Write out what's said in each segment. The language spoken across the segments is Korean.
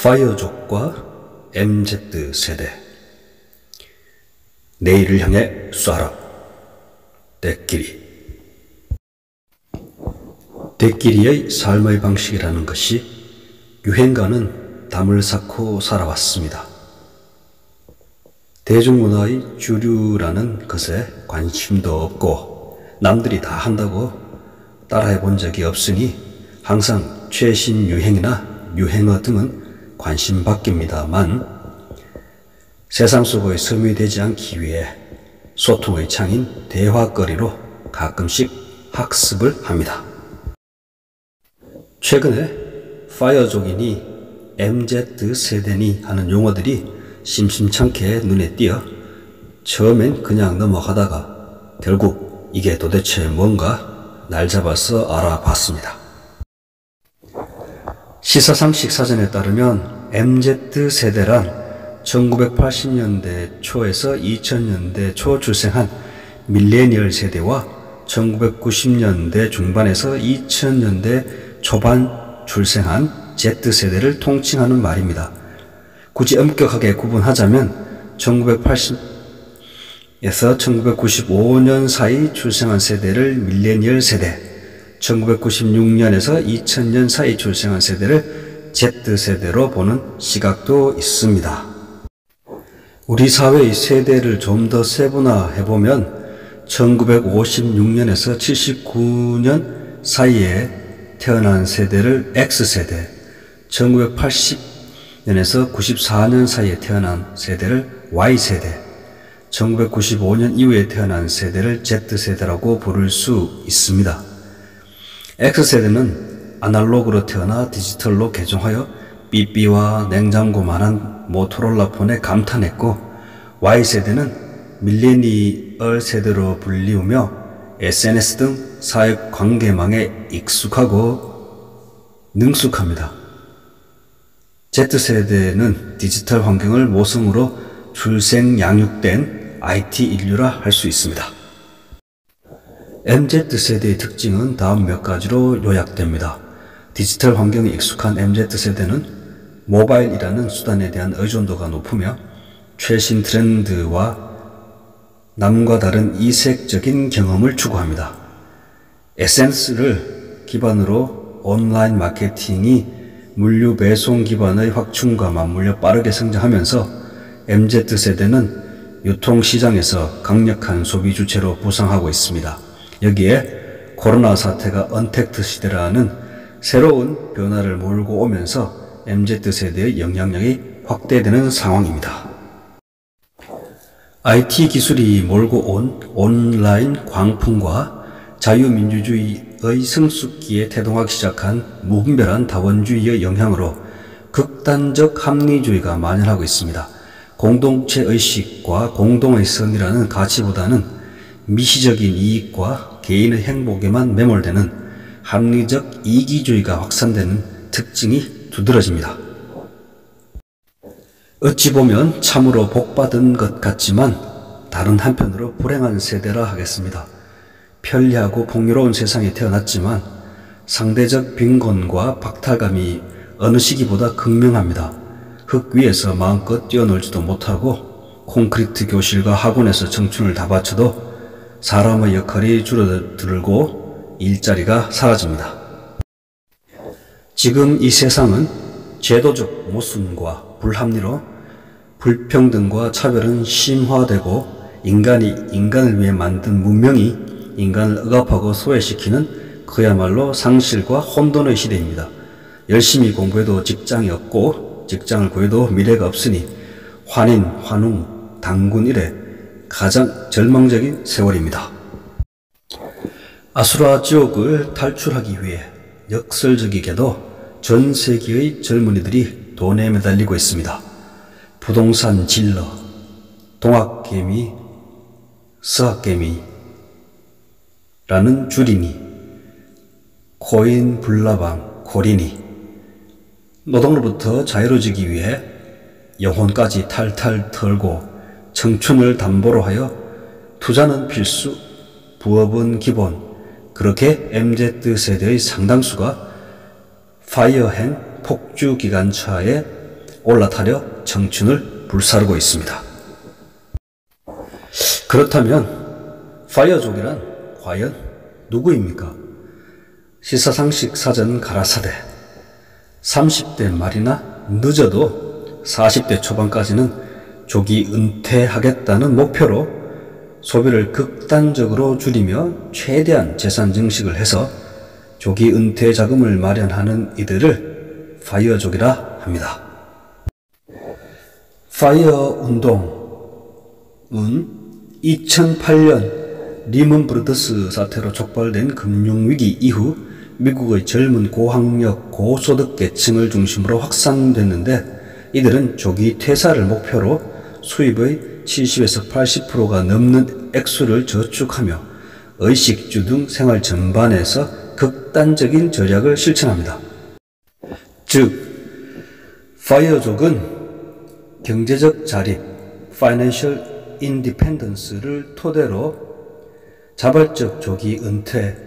파이어족과 MZ세대. 내일을 향해 쏴라. 때끼리. 때끼리의 삶의 방식이라는 것이 유행가는 담을 쌓고 살아왔습니다. 대중문화의 주류라는 것에 관심도 없고 남들이 다 한다고 따라해 본 적이 없으니 항상 최신 유행이나 유행어 등은 관심 밖입니다만 세상 속의 섬이 되지 않기 위해 소통의 창인 대화거리로 가끔씩 학습을 합니다. 최근에 파이어족이니 MZ세대니 하는 용어들이 심심찮게 눈에 띄어 처음엔 그냥 넘어가다가 결국 이게 도대체 뭔가 날 잡아서 알아봤습니다. 시사상식 사전에 따르면 MZ세대란 1980년대 초에서 2000년대 초 출생한 밀레니얼 세대와 1990년대 중반에서 2000년대 초반 출생한 Z세대를 통칭하는 말입니다. 굳이 엄격하게 구분하자면 1980에서 1995년 사이 출생한 세대를 밀레니얼 세대, 1996년에서 2000년 사이 출생한 세대를 Z세대로 보는 시각도 있습니다. 우리 사회의 세대를 좀 더 세분화해보면 1956년에서 79년 사이에 태어난 세대를 X세대, 1980년에서 94년 사이에 태어난 세대를 Y세대, 1995년 이후에 태어난 세대를 Z세대라고 부를 수 있습니다. X세대는 아날로그로 태어나 디지털로 개종하여 삐삐와 냉장고만한 모토로라 폰에 감탄했고, Y세대는 밀레니얼 세대로 불리우며 SNS 등 사회관계망에 익숙하고 능숙합니다. Z세대는 디지털 환경을 모성으로 출생 양육된 IT 인류라 할 수 있습니다. MZ세대의 특징은 다음 몇 가지로 요약됩니다. 디지털 환경에 익숙한 MZ세대는 모바일이라는 수단에 대한 의존도가 높으며 최신 트렌드와 남과 다른 이색적인 경험을 추구합니다. SNS를 기반으로 온라인 마케팅이 물류 배송 기반의 확충과 맞물려 빠르게 성장하면서 MZ세대는 유통시장에서 강력한 소비 주체로 부상하고 있습니다. 여기에 코로나 사태가 언택트 시대라는 새로운 변화를 몰고 오면서 MZ세대의 영향력이 확대되는 상황입니다. IT 기술이 몰고 온 온라인 광풍과 자유민주주의의 성숙기에 태동하기 시작한 무분별한 다원주의의 영향으로 극단적 합리주의가 만연하고 있습니다. 공동체 의식과 공동의 선이라는 가치보다는 미시적인 이익과 개인의 행복에만 매몰되는 합리적 이기주의가 확산되는 특징이 두드러집니다. 어찌 보면 참으로 복받은 것 같지만 다른 한편으로 불행한 세대라 하겠습니다. 편리하고 풍요로운 세상에 태어났지만 상대적 빈곤과 박탈감이 어느 시기보다 극명합니다. 흙 위에서 마음껏 뛰어놀지도 못하고 콘크리트 교실과 학원에서 청춘을 다 바쳐도 사람의 역할이 줄어들고 일자리가 사라집니다. 지금 이 세상은 제도적 모순과 불합리로 불평등과 차별은 심화되고 인간이 인간을 위해 만든 문명이 인간을 억압하고 소외시키는 그야말로 상실과 혼돈의 시대입니다. 열심히 공부해도 직장이 없고 직장을 구해도 미래가 없으니 환인, 환웅, 당군 이래 가장 절망적인 세월입니다. 아수라 지옥을 탈출하기 위해 역설적이게도 전 세계의 젊은이들이 돈에 매달리고 있습니다. 부동산 질러, 동학개미, 서학개미라는 줄이니, 코인 불나방, 코리니, 노동으로부터 자유로워지기 위해 영혼까지 탈탈 털고 청춘을 담보로 하여 투자는 필수, 부업은 기본. 그렇게 MZ세대의 상당수가 파이어행 폭주기관차에 올라타려 청춘을 불사르고 있습니다. 그렇다면 파이어족이란 과연 누구입니까? 시사상식 사전 가라사대 30대 말이나 늦어도 40대 초반까지는 조기 은퇴하겠다는 목표로 소비를 극단적으로 줄이며 최대한 재산 증식을 해서 조기 은퇴 자금을 마련하는 이들을 파이어족이라 합니다. 파이어 운동은 2008년 리먼 브러더스 사태로 촉발된 금융위기 이후 미국의 젊은 고학력 고소득 계층을 중심으로 확산됐는데, 이들은 조기 퇴사를 목표로 수입의 70에서 80%가 넘는 액수를 저축하며 의식주 등 생활 전반에서 극단적인 전략을 실천합니다. 즉, 파이어족은 경제적 자립, Financial Independence를 토대로 자발적 조기 은퇴,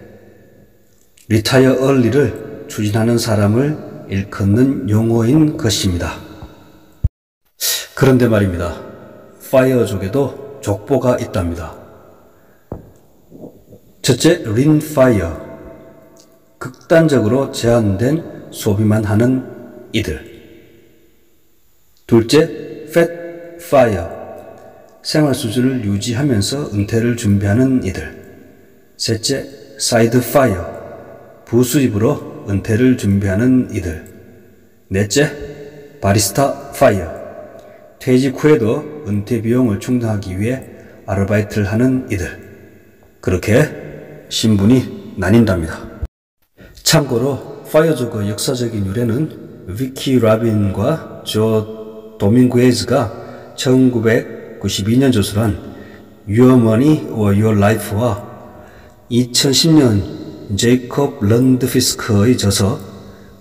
Retire Early를 추진하는 사람을 일컫는 용어인 것입니다. 그런데 말입니다. 파이어족에도 족보가 있답니다. 첫째, 린파이어, 극단적으로 제한된 소비만 하는 이들. 둘째, 팻파이어, 생활 수준을 유지하면서 은퇴를 준비하는 이들. 셋째, 사이드파이어, 부수입으로 은퇴를 준비하는 이들. 넷째, 바리스타 파이어, 퇴직 후에도 은퇴 비용을 충당하기 위해 아르바이트를 하는 이들. 그렇게 신분이 나뉜답니다. 참고로 파이어족의 역사적인 유래는 위키 라빈과 조 도밍구에즈가 1992년 저술한 Your Money or Your Life와 2010년 제이콥 런드피스크의 저서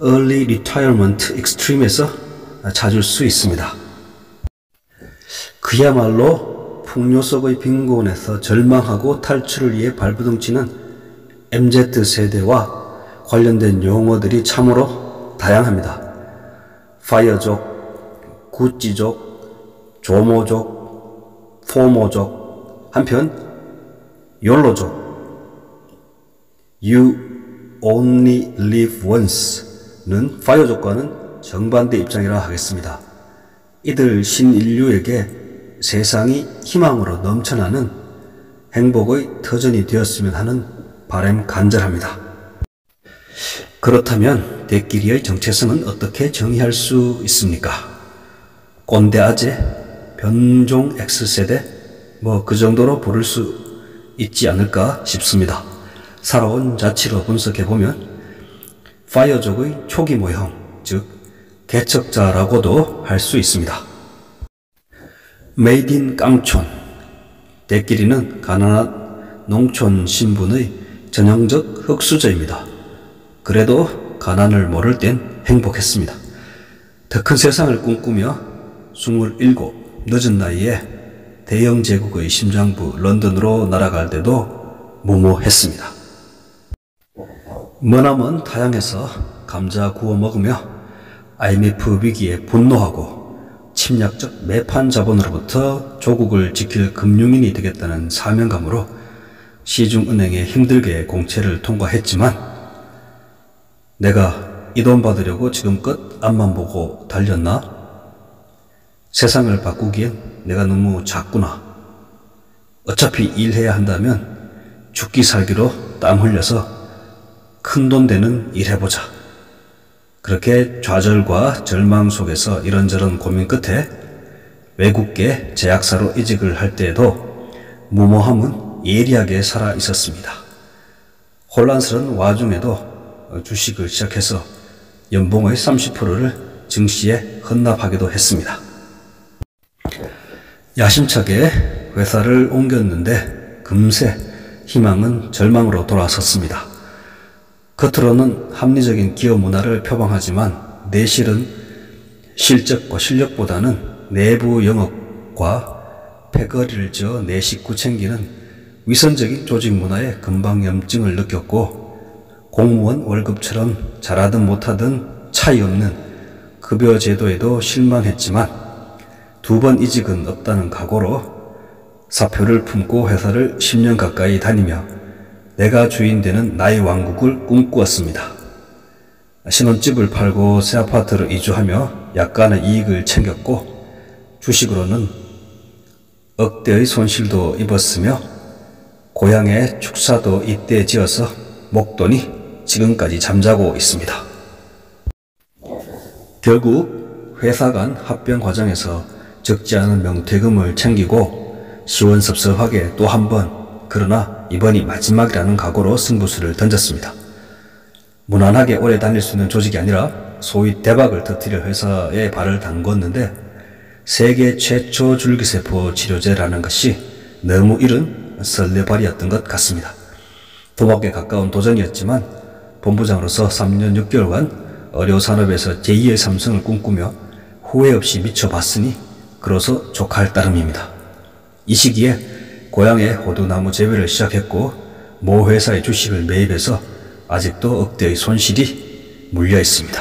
Early Retirement Extreme에서 찾을 수 있습니다. 그야말로 풍요 속의 빈곤에서 절망하고 탈출을 위해 발버둥치는 MZ세대와 관련된 용어들이 참으로 다양합니다. 파이어족, 구찌족, 조모족, 포모족, 한편 욜로족, You Only Live Once는 파이어족과는 정반대 입장이라 하겠습니다. 이들 신인류에게 세상이 희망으로 넘쳐나는 행복의 터전이 되었으면 하는 바람 간절합니다. 그렇다면 대끼리의 정체성은 어떻게 정의할 수 있습니까? 꼰대 아재, 변종 X세대, 그 정도로 부를 수 있지 않을까 싶습니다. 살아온 자치로 분석해보면 파이어족의 초기 모형, 즉 개척자라고도 할 수 있습니다. 메이드 인 깡촌, 대끼리는 가난한 농촌 신분의 전형적 흑수저입니다. 그래도 가난을 모를 땐 행복했습니다. 더 큰 세상을 꿈꾸며 27 늦은 나이에 대영 제국의 심장부 런던으로 날아갈 때도 무모했습니다. 머나먼 타양에서 감자 구워 먹으며 IMF 위기에 분노하고 침략적 매판 자본으로부터 조국을 지킬 금융인이 되겠다는 사명감으로 시중은행에 힘들게 공채를 통과했지만, 내가 이 돈 받으려고 지금껏 앞만 보고 달렸나? 세상을 바꾸기엔 내가 너무 작구나. 어차피 일해야 한다면 죽기 살기로 땀 흘려서 큰돈 되는 일 해보자. 그렇게 좌절과 절망 속에서 이런저런 고민 끝에 외국계 제약사로 이직을 할 때에도 무모함은 예리하게 살아 있었습니다. 혼란스러운 와중에도 주식을 시작해서 연봉의 30%를 증시에 헌납하기도 했습니다. 야심차게 회사를 옮겼는데 금세 희망은 절망으로 돌아섰습니다. 겉으로는 합리적인 기업 문화를 표방하지만 내실은 실적과 실력보다는 내부 영업과 패거리를 지어 내 식구 챙기는 위선적인 조직 문화에 건방염증을 느꼈고, 공무원 월급처럼 잘하든 못하든 차이 없는 급여 제도에도 실망했지만 2번 이직은 없다는 각오로 사표를 품고 회사를 10년 가까이 다니며 내가 주인 되는 나의 왕국을 꿈꾸었습니다. 신혼집을 팔고 새 아파트로 이주하며 약간의 이익을 챙겼고 주식으로는 억대의 손실도 입었으며 고향에 축사도 이때 지어서 목돈이 지금까지 잠자고 있습니다. 결국 회사 간 합병 과정에서 적지 않은 명퇴금을 챙기고 시원섭섭하게 또 한 번, 그러나 이번이 마지막이라는 각오로 승부수를 던졌습니다. 무난하게 오래 다닐 수 있는 조직이 아니라 소위 대박을 터뜨릴 회사에 발을 담궜는데 세계 최초 줄기세포 치료제라는 것이 너무 이른 설레발이었던 것 같습니다. 도박에 가까운 도전이었지만 본부장으로서 3년 6개월간 의료산업에서 제2의 삼성을 꿈꾸며 후회 없이 미쳐봤으니 그로서 조카할 따름입니다. 이 시기에 고향에 호두나무 재배를 시작했고 모 회사의 주식을 매입해서 아직도 억대의 손실이 물려 있습니다.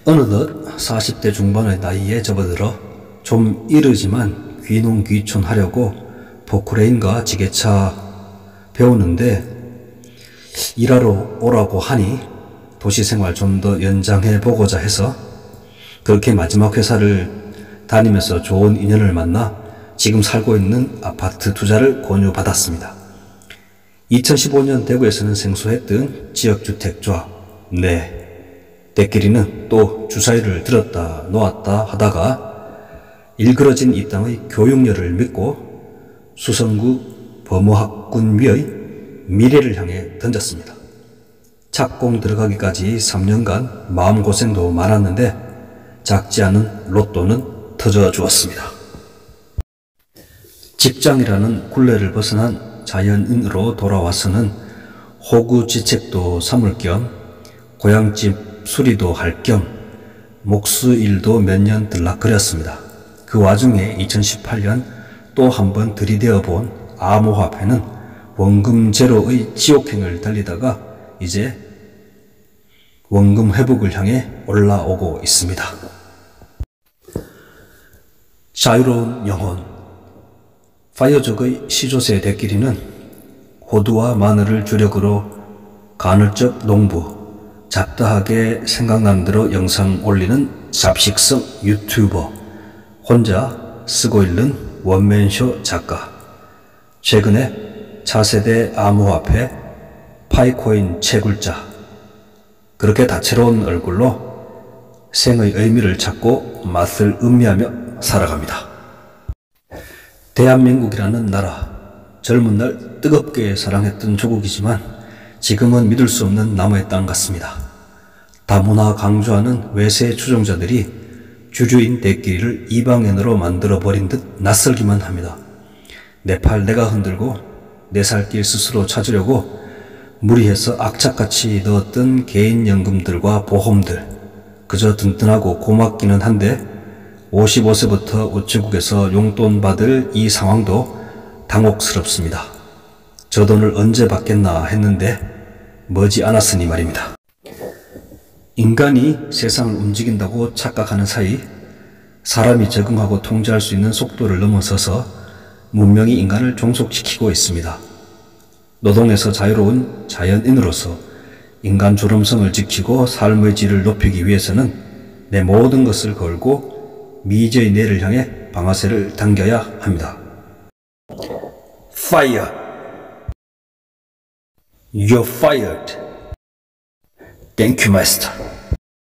어느덧 40대 중반의 나이에 접어들어 좀 이르지만 귀농귀촌하려고 포크레인과 지게차 배우는데 일하러 오라고 하니 도시생활 좀 더 연장해 보고자 해서 그렇게 마지막 회사를 다니면서 좋은 인연을 만나 지금 살고 있는 아파트 투자를 권유받았습니다. 2015년 대구에서는 생소했던 지역주택조합, 때끼리는 또 주사위를 들었다 놓았다 하다가 일그러진 이 땅의 교육열을 믿고 수성구 범어학군위의 미래를 향해 던졌습니다. 착공 들어가기까지 3년간 마음고생도 많았는데 작지 않은 로또는 터져주었습니다. 직장이라는 굴레를 벗어난 자연인으로 돌아와서는 호구지책도 삼을 겸 고향집 수리도 할 겸 목수일도 몇 년 들락거렸습니다. 그 와중에 2018년 또 한 번 들이대어 본 암호화폐는 원금 제로의 지옥행을 달리다가 이제 원금 회복을 향해 올라오고 있습니다. 자유로운 영혼. 파이어족의 시조새 대끼리는 호두와 마늘을 주력으로 간헐적 농부, 잡다하게 생각난 대로 영상 올리는 잡식성 유튜버, 혼자 쓰고 있는 원맨쇼 작가, 최근에 차세대 암호화폐 파이코인 채굴자, 그렇게 다채로운 얼굴로 생의 의미를 찾고 맛을 음미하며 살아갑니다. 대한민국이라는 나라, 젊은 날 뜨겁게 사랑했던 조국이지만 지금은 믿을 수 없는 남의 땅 같습니다. 다문화 강조하는 외세 추종자들이 주주인 대끼리를 이방인으로 만들어버린 듯 낯설기만 합니다. 내 팔 내가 흔들고 내 살 길 스스로 찾으려고 무리해서 악착같이 넣었던 개인연금들과 보험들, 그저 든든하고 고맙기는 한데 55세부터 우체국에서 용돈 받을 이 상황도 당혹스럽습니다. 저 돈을 언제 받겠나 했는데 머지않았으니 말입니다. 인간이 세상을 움직인다고 착각하는 사이 사람이 적응하고 통제할 수 있는 속도를 넘어서서 문명이 인간을 종속시키고 있습니다. 노동에서 자유로운 자연인으로서 인간 존엄성을 지키고 삶의 질을 높이기 위해서는 내 모든 것을 걸고 미저의 내일을 향해 방아쇠를 당겨야 합니다. Fire! You're fired! Thank you, Master.